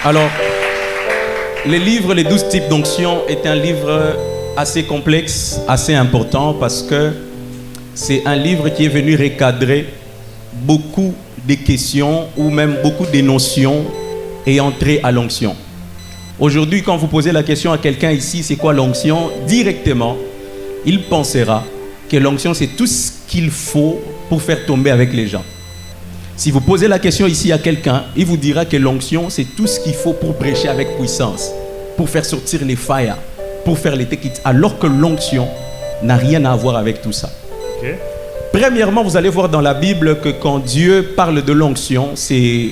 Alors, le livre Les 12 types d'onction est un livre assez complexe, assez important, parce que c'est un livre qui est venu recadrer beaucoup de questions ou même beaucoup de notions ayant trait à l'onction. Aujourd'hui, quand vous posez la question à quelqu'un ici, c'est quoi l'onction? Directement, il pensera que l'onction, c'est tout ce qu'il faut pour faire tomber avec les gens. Si vous posez la question ici à quelqu'un, il vous dira que l'onction, c'est tout ce qu'il faut pour prêcher avec puissance, pour faire sortir les failles, pour faire les tekits, alors que l'onction n'a rien à voir avec tout ça. Okay. Premièrement, vous allez voir dans la Bible que quand Dieu parle de l'onction, c'est...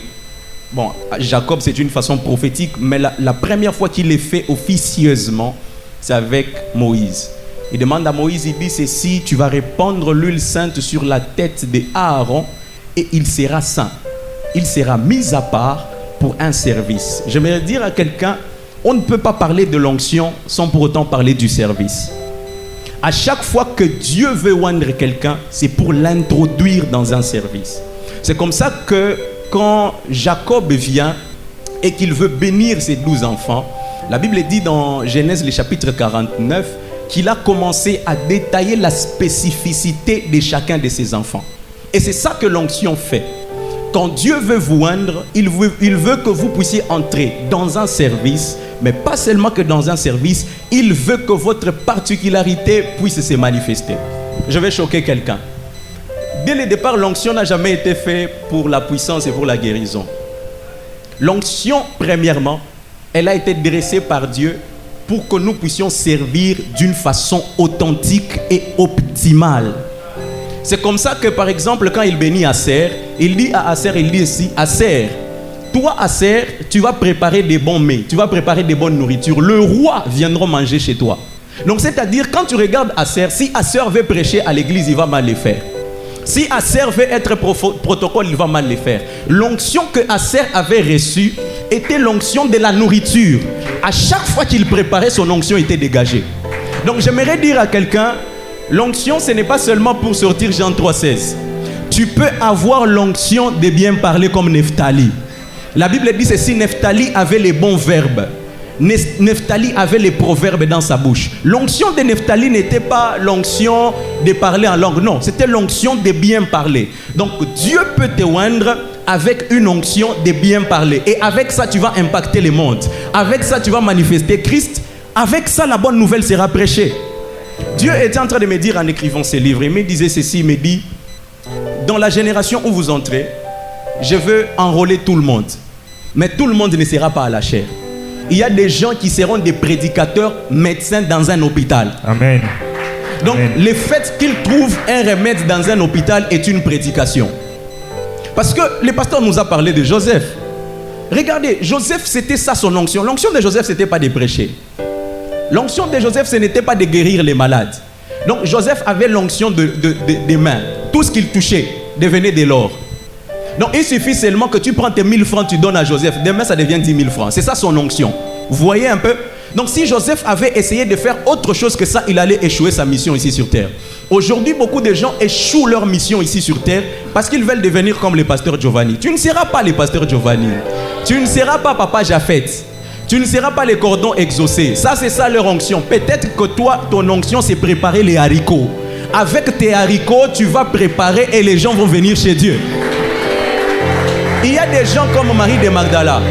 Bon, Jacob, c'est une façon prophétique, mais la première fois qu'il est fait officieusement, c'est avec Moïse. Il demande à Moïse, il dit ceci, tu vas répandre l'huile sainte sur la tête d'Aaron et il sera saint. Il sera mis à part pour un service. J'aimerais dire à quelqu'un, on ne peut pas parler de l'onction sans pour autant parler du service. À chaque fois que Dieu veut oindre quelqu'un, c'est pour l'introduire dans un service. C'est comme ça que quand Jacob vient et qu'il veut bénir ses 12 enfants, la Bible dit dans Genèse le chapitre 49 qu'il a commencé à détailler la spécificité de chacun de ses enfants. Et c'est ça que l'onction fait. Quand Dieu veut vous oindre, il veut que vous puissiez entrer dans un service, mais pas seulement que dans un service, il veut que votre particularité puisse se manifester. Je vais choquer quelqu'un. Dès le départ, l'onction n'a jamais été faite pour la puissance et pour la guérison. L'onction, premièrement, elle a été dressée par Dieu pour que nous puissions servir d'une façon authentique et optimale. C'est comme ça que, par exemple, quand il bénit Asser, il dit à Asser, il dit ici, Asser, toi Asser, tu vas préparer des bons mets, tu vas préparer des bonnes nourritures. Le roi viendra manger chez toi. Donc, c'est-à-dire, quand tu regardes Asser, si Asser veut prêcher à l'église, il va mal le faire. Si Asser veut être protocole, il va mal le faire. L'onction que Asser avait reçue était l'onction de la nourriture. À chaque fois qu'il préparait, son onction était dégagée. Donc j'aimerais dire à quelqu'un, l'onction ce n'est pas seulement pour sortir Jean 3,16. Tu peux avoir l'onction de bien parler comme Nephtali. La Bible dit ceci, Nephtali avait les bons verbes. Nephtali avait les proverbes dans sa bouche. L'onction de Nephtali n'était pas l'onction de parler en langue, non, c'était l'onction de bien parler. Donc Dieu peut te oindre avec une onction de bien parler. Et avec ça, tu vas impacter le monde. Avec ça, tu vas manifester Christ. Avec ça, la bonne nouvelle sera prêchée. Dieu était en train de me dire en écrivant ce livre, il me disait ceci, il me dit, dans la génération où vous entrez, je veux enrôler tout le monde. Mais tout le monde ne sera pas à la chair. Il y a des gens qui seront des prédicateurs médecins dans un hôpital. Amen. Donc, Amen. Le fait qu'ils trouvent un remède dans un hôpital est une prédication. Parce que le pasteur nous a parlé de Joseph. Regardez, Joseph, c'était ça son onction. L'onction de Joseph, ce n'était pas de prêcher. L'onction de Joseph, ce n'était pas de guérir les malades. Donc, Joseph avait l'onction des mains. Tout ce qu'il touchait devenait de l'or. Donc, il suffit seulement que tu prends tes 1000 francs, tu donnes à Joseph. Demain, ça devient 10 000 francs. C'est ça son onction. Vous voyez un peu? Donc, si Joseph avait essayé de faire autre chose que ça, il allait échouer sa mission ici sur terre. Aujourd'hui, beaucoup de gens échouent leur mission ici sur terre parce qu'ils veulent devenir comme le pasteur Giovanni. Tu ne seras pas le pasteur Giovanni. Tu ne seras pas papa Japhet. Tu ne seras pas les cordons exaucés. Ça, c'est ça leur onction. Peut-être que toi, ton onction, c'est préparer les haricots. Avec tes haricots, tu vas préparer et les gens vont venir chez Dieu. Il y a des gens comme Marie de Magdala.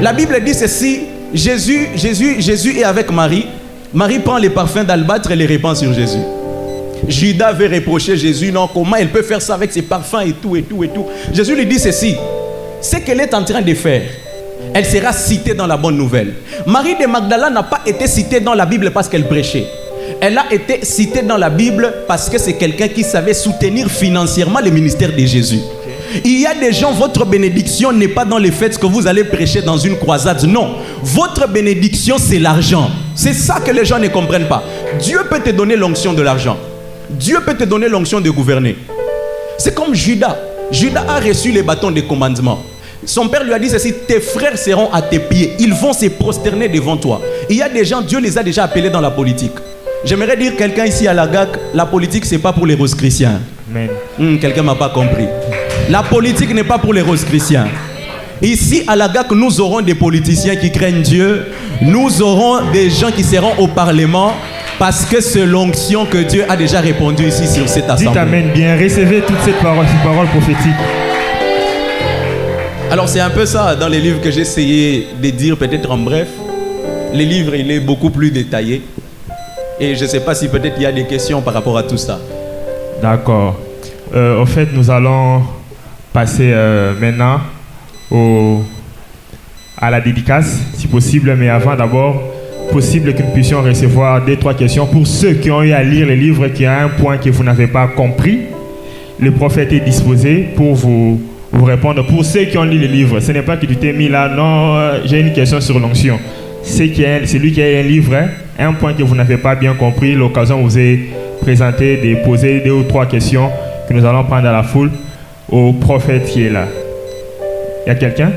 La Bible dit ceci, Jésus est avec Marie. Marie prend les parfums d'albâtre et les répand sur Jésus. Judas veut reprocher Jésus, non, comment elle peut faire ça avec ses parfums et tout. Jésus lui dit ceci, ce qu'elle est en train de faire, elle sera citée dans la bonne nouvelle. Marie de Magdala n'a pas été citée dans la Bible parce qu'elle prêchait. Elle a été citée dans la Bible parce que c'est quelqu'un qui savait soutenir financièrement le ministère de Jésus. Il y a des gens, votre bénédiction n'est pas dans le fait que vous allez prêcher dans une croisade. Non, votre bénédiction, c'est l'argent. C'est ça que les gens ne comprennent pas. Dieu peut te donner l'onction de l'argent. Dieu peut te donner l'onction de gouverner. C'est comme Judas. Judas a reçu les bâtons de commandement. Son père lui a dit ceci, tes frères seront à tes pieds. Ils vont se prosterner devant toi. Il y a des gens, Dieu les a déjà appelés dans la politique. J'aimerais dire quelqu'un ici à la GAC, la politique, ce n'est pas pour les roses chrétiens. Quelqu'un ne m'a pas compris. La politique n'est pas pour les roses chrétiens. Ici à la GAC, nous aurons des politiciens qui craignent Dieu. Nous aurons des gens qui seront au Parlement. Parce que c'est l'onction que Dieu a déjà répondu ici sur cette assemblée. Dites Amen bien, recevez toutes ces paroles prophétiques. Alors c'est un peu ça dans les livres que j'ai essayé de dire peut-être en bref. Les livres, il est beaucoup plus détaillé. Et je ne sais pas si peut-être il y a des questions par rapport à tout ça. D'accord. En fait, nous allons passer maintenant à la dédicace, si possible. Mais avant, d'abord, possible que nous puissions recevoir 2-3 questions pour ceux qui ont eu à lire les livres, qui a un point que vous n'avez pas compris. Le prophète est disposé pour vous répondre. Pour ceux qui ont lu les livres, ce n'est pas que tu t'es mis là, non, j'ai une question sur l'onction. C'est lui qui a un livre, hein, un point que vous n'avez pas bien compris, l'occasion vous est présentée de poser 2 ou 3 questions que nous allons prendre à la foule au prophète qui est là. Il y a quelqu'un?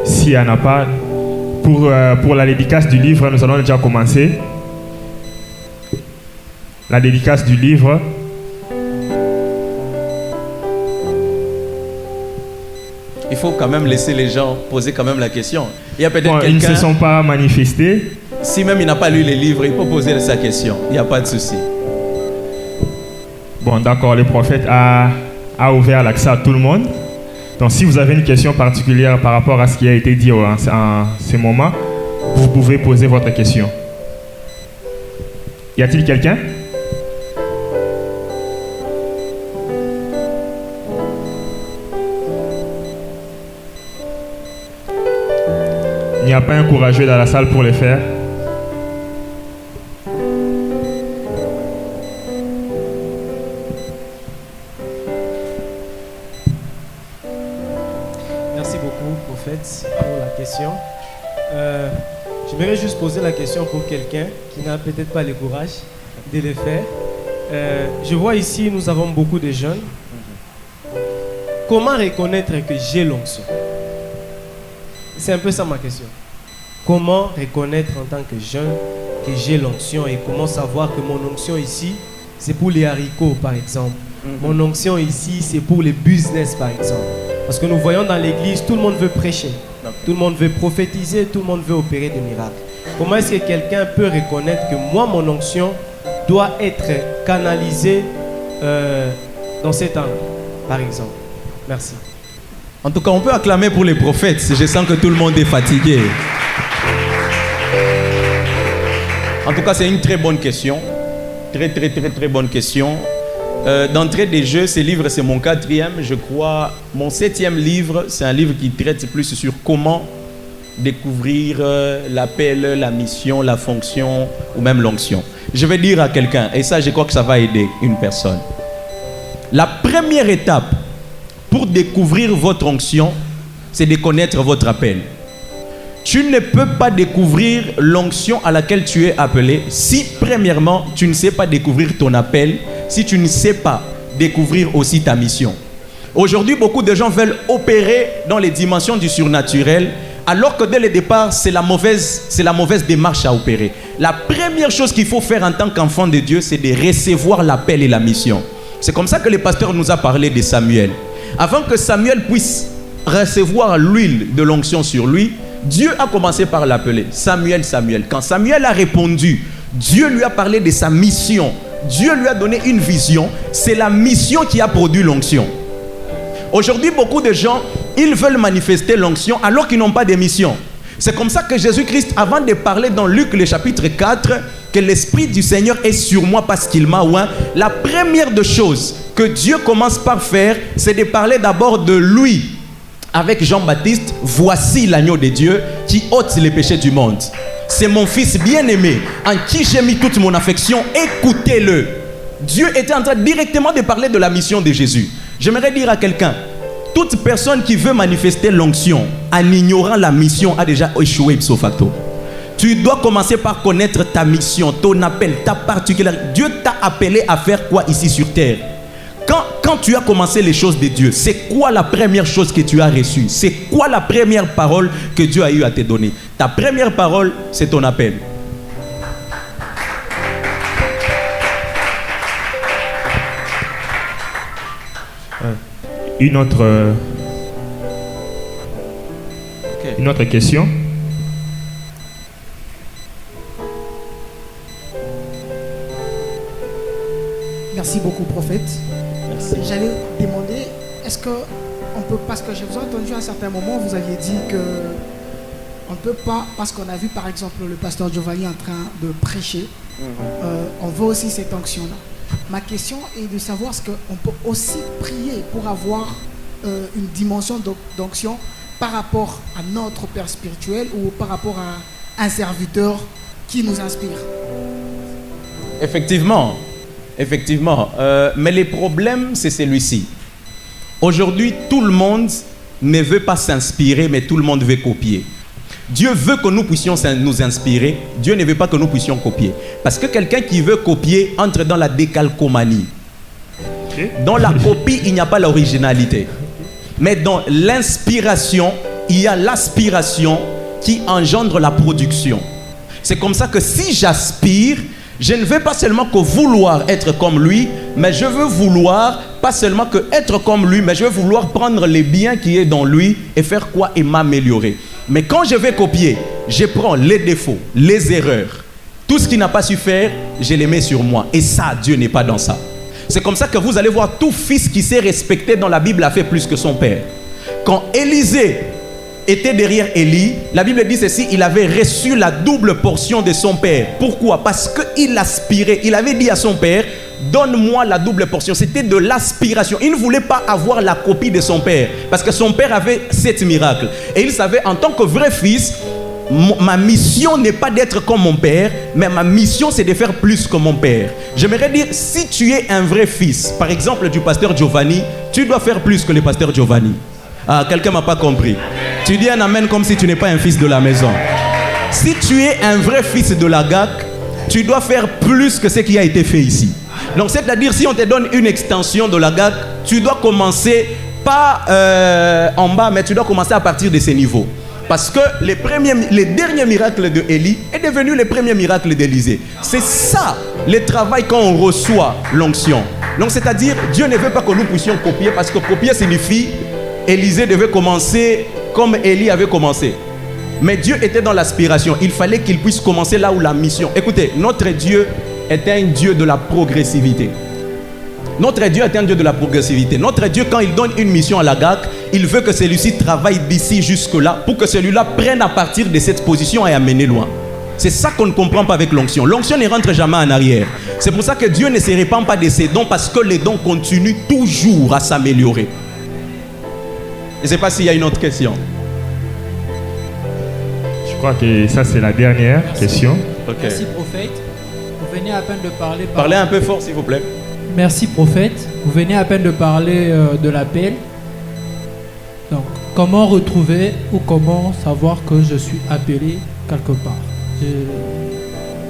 S'il n'y en a pas, pour la dédicace du livre, nous allons déjà commencer. La dédicace du livre. Il faut quand même laisser les gens poser quand même la question. Il y a peut-être quelqu'un... Ils ne se sont pas manifestés. Si même il n'a pas lu les livres, il peut poser sa question. Il n'y a pas de souci. Bon, d'accord, le prophète a ouvert l'accès à tout le monde. Donc, si vous avez une question particulière par rapport à ce qui a été dit en ce moment, vous pouvez poser votre question. Y a-t-il quelqu'un? Il n'y a pas un courageux dans la salle pour le faire. Merci beaucoup, prophète, pour la question. J'aimerais juste poser la question pour quelqu'un qui n'a peut-être pas le courage de le faire. Je vois ici, nous avons beaucoup de jeunes. Comment reconnaître que j'ai l'onction? C'est un peu ça ma question. Comment reconnaître en tant que jeune que j'ai l'onction et comment savoir que mon onction ici, c'est pour les haricots par exemple. Mon onction ici, c'est pour les business par exemple. Parce que nous voyons dans l'église, tout le monde veut prêcher. Tout le monde veut prophétiser, tout le monde veut opérer des miracles. Comment est-ce que quelqu'un peut reconnaître que moi, mon onction doit être canalisée dans cet angle, par exemple? Merci. En tout cas, on peut acclamer pour les prophètes. Je sens que tout le monde est fatigué. En tout cas, c'est une très bonne question. Très bonne question. D'entrée des jeux, ces livres, c'est mon 4e, je crois. Mon 7e livre, c'est un livre qui traite plus sur comment découvrir l'appel, la mission, la fonction ou même l'onction. Je vais dire à quelqu'un, et ça, je crois que ça va aider une personne. La première étape pour découvrir votre onction, c'est de connaître votre appel. Tu ne peux pas découvrir l'onction à laquelle tu es appelé si, premièrement, tu ne sais pas découvrir ton appel, si tu ne sais pas découvrir aussi ta mission. Aujourd'hui, beaucoup de gens veulent opérer dans les dimensions du surnaturel, alors que dès le départ, c'est la mauvaise démarche à opérer. La première chose qu'il faut faire en tant qu'enfant de Dieu, c'est de recevoir l'appel et la mission. C'est comme ça que le pasteur nous a parlé de Samuel. Avant que Samuel puisse recevoir l'huile de l'onction sur lui, Dieu a commencé par l'appeler Samuel, Samuel. Quand Samuel a répondu, Dieu lui a parlé de sa mission. Dieu lui a donné une vision. C'est la mission qui a produit l'onction. Aujourd'hui, beaucoup de gens, ils veulent manifester l'onction alors qu'ils n'ont pas de mission. C'est comme ça que Jésus-Christ, avant de parler dans Luc le chapitre 4, que l'Esprit du Seigneur est sur moi parce qu'il m'a oint, la première des choses que Dieu commence par faire, c'est de parler d'abord de lui. Avec Jean-Baptiste, voici l'agneau de Dieu qui ôte les péchés du monde. C'est mon fils bien-aimé en qui j'ai mis toute mon affection, écoutez-le. Dieu était en train directement de parler de la mission de Jésus. J'aimerais dire à quelqu'un, toute personne qui veut manifester l'onction en ignorant la mission a déjà échoué ipso facto. Tu dois commencer par connaître ta mission, ton appel, ta particularité. Dieu t'a appelé à faire quoi ici sur terre? Quand tu as commencé les choses de Dieu, c'est quoi la première chose que tu as reçue? C'est quoi la première parole que Dieu a eu à te donner? Ta première parole, c'est ton appel. Une autre question. Merci beaucoup, prophète. Merci. J'allais demander, est-ce que on peut, parce que je vous ai entendu à un certain moment, vous aviez dit que on ne peut pas, parce qu'on a vu par exemple le pasteur Giovanni en train de prêcher, on veut aussi cette onction-là. Ma question est de savoir ce qu'on peut aussi prier pour avoir une dimension d'onction par rapport à notre père spirituel ou par rapport à un serviteur qui nous inspire. Effectivement. Mais le problème, c'est celui-ci. Aujourd'hui, tout le monde ne veut pas s'inspirer, mais tout le monde veut copier. Dieu veut que nous puissions nous inspirer. Dieu ne veut pas que nous puissions copier. Parce que quelqu'un qui veut copier entre dans la décalcomanie. Dans la copie, il n'y a pas l'originalité. Mais dans l'inspiration, il y a l'aspiration qui engendre la production. C'est comme ça que si j'aspire, je ne veux pas seulement que vouloir être comme lui, mais je veux vouloir, pas seulement que être comme lui, mais je veux vouloir prendre les biens qui est dans lui et faire quoi? Et m'améliorer. Mais quand je vais copier, je prends les défauts, les erreurs, tout ce qu'il n'a pas su faire, je les mets sur moi. Et ça, Dieu n'est pas dans ça. C'est comme ça que vous allez voir tout fils qui s'est respecté dans la Bible a fait plus que son père. Quand Élisée était derrière Élie, la Bible dit ceci, il avait reçu la double portion de son père. Pourquoi? Parce qu'il aspirait. Il avait dit à son père, donne-moi la double portion. C'était de l'aspiration. Il ne voulait pas avoir la copie de son père. Parce que son père avait 7 miracles. Et il savait, en tant que vrai fils, ma mission n'est pas d'être comme mon père, mais ma mission c'est de faire plus que mon père. J'aimerais dire, si tu es un vrai fils, par exemple du pasteur Giovanni, tu dois faire plus que le pasteur Giovanni. Ah, quelqu'un m'a pas compris. Tu dis un amen comme si tu n'es pas un fils de la maison. Si tu es un vrai fils de la GAC, tu dois faire plus que ce qui a été fait ici. Donc c'est-à-dire, si on te donne une extension de la GAC, tu dois commencer pas en bas, mais tu dois commencer à partir de ces niveaux. Parce que les derniers miracles de Élie est devenu les premiers miracles d'Élisée. C'est ça le travail quand on reçoit l'onction. Donc c'est-à-dire, Dieu ne veut pas que nous puissions copier, parce que copier signifie Élisée devait commencer comme Élie avait commencé. Mais Dieu était dans l'aspiration. Il fallait qu'il puisse commencer là où la mission. Écoutez, notre Dieu est un Dieu de la progressivité. Notre Dieu est un Dieu de la progressivité. Notre Dieu, quand il donne une mission à la GAC, il veut que celui-ci travaille d'ici jusque-là pour que celui-là prenne à partir de cette position et amène loin. C'est ça qu'on ne comprend pas avec l'onction. L'onction ne rentre jamais en arrière. C'est pour ça que Dieu ne se répand pas de ses dons, parce que les dons continuent toujours à s'améliorer. Je ne sais pas s'il y a une autre question. Je crois que ça, c'est la dernière question. Okay. Merci, prophète. Vous venez à peine de parler... Parlez un peu fort, s'il vous plaît. Merci, prophète. Vous venez à peine de parler de l'appel. Donc, comment retrouver ou comment savoir que je suis appelé quelque part?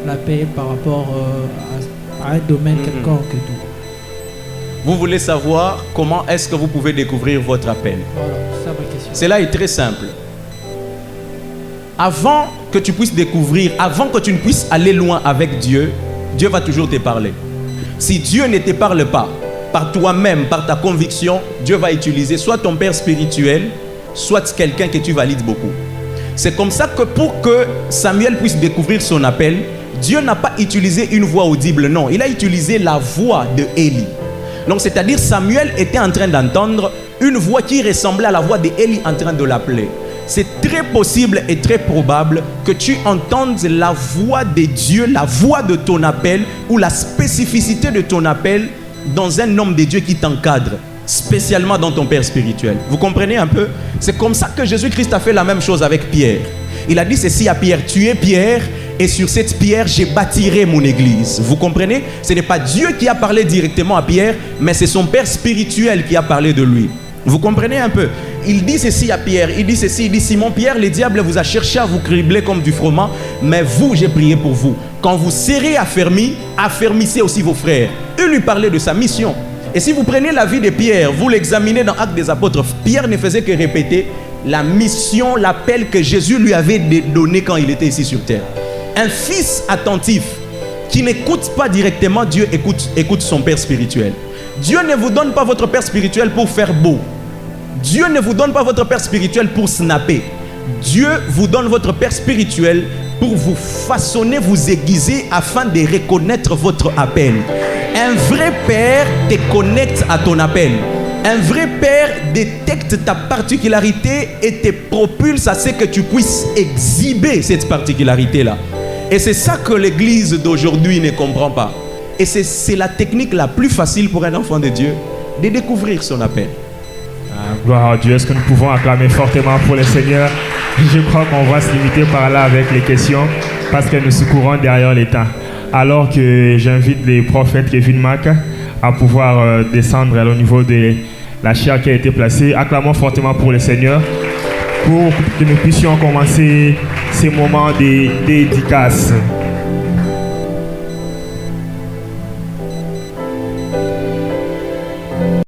L'appel par rapport à un domaine quelconque et tout. Vous voulez savoir comment est-ce que vous pouvez découvrir votre appel? Voilà, c'est ça ma question. Cela est très simple. Avant que tu puisses découvrir, avant que tu ne puisses aller loin avec Dieu, Dieu va toujours te parler. Si Dieu ne te parle pas, par toi-même, par ta conviction, Dieu va utiliser soit ton père spirituel, soit quelqu'un que tu valides beaucoup. C'est comme ça que pour que Samuel puisse découvrir son appel, Dieu n'a pas utilisé une voix audible, non. Il a utilisé la voix de Élie. Donc c'est-à-dire Samuel était en train d'entendre une voix qui ressemblait à la voix d'Élie en train de l'appeler. C'est très possible et très probable que tu entendes la voix de Dieu, la voix de ton appel ou la spécificité de ton appel dans un homme de Dieu qui t'encadre, spécialement dans ton père spirituel. Vous comprenez un peu? C'est comme ça que Jésus-Christ a fait la même chose avec Pierre. Il a dit ceci à Pierre, tu es Pierre et sur cette pierre, je bâtirai mon église. Vous comprenez? Ce n'est pas Dieu qui a parlé directement à Pierre, mais c'est son père spirituel qui a parlé de lui. Vous comprenez un peu? Il dit ceci à Pierre, il dit ceci, il dit Simon Pierre, le diable vous a cherché à vous cribler comme du froment, mais vous, j'ai prié pour vous. Quand vous serez affermis, affermissez aussi vos frères. Il lui parlait de sa mission. Et si vous prenez la vie de Pierre, vous l'examinez dans Actes des Apôtres, Pierre ne faisait que répéter la mission, l'appel que Jésus lui avait donné quand il était ici sur terre. Un fils attentif qui n'écoute pas directement Dieu, écoute son père spirituel. Dieu ne vous donne pas votre père spirituel pour faire beau. Dieu ne vous donne pas votre père spirituel pour snapper. Dieu vous donne votre père spirituel pour vous façonner, vous aiguiser afin de reconnaître votre appel. Un vrai père te connecte à ton appel. Un vrai père détecte ta particularité et te propulse à ce que tu puisses exhiber cette particularité-là. Et c'est ça que l'église d'aujourd'hui ne comprend pas. Et c'est la technique la plus facile pour un enfant de Dieu de découvrir son appel. Gloire à Dieu. Est-ce que nous pouvons acclamer fortement pour le Seigneur? Je crois qu'on va se limiter par là avec les questions parce que nous courons derrière les temps. Alors que j'invite les prophètes Kevin Mac à pouvoir descendre au niveau de la chaire qui a été placée. Acclamons fortement pour le Seigneur pour que nous puissions commencer ces moments de dédicace.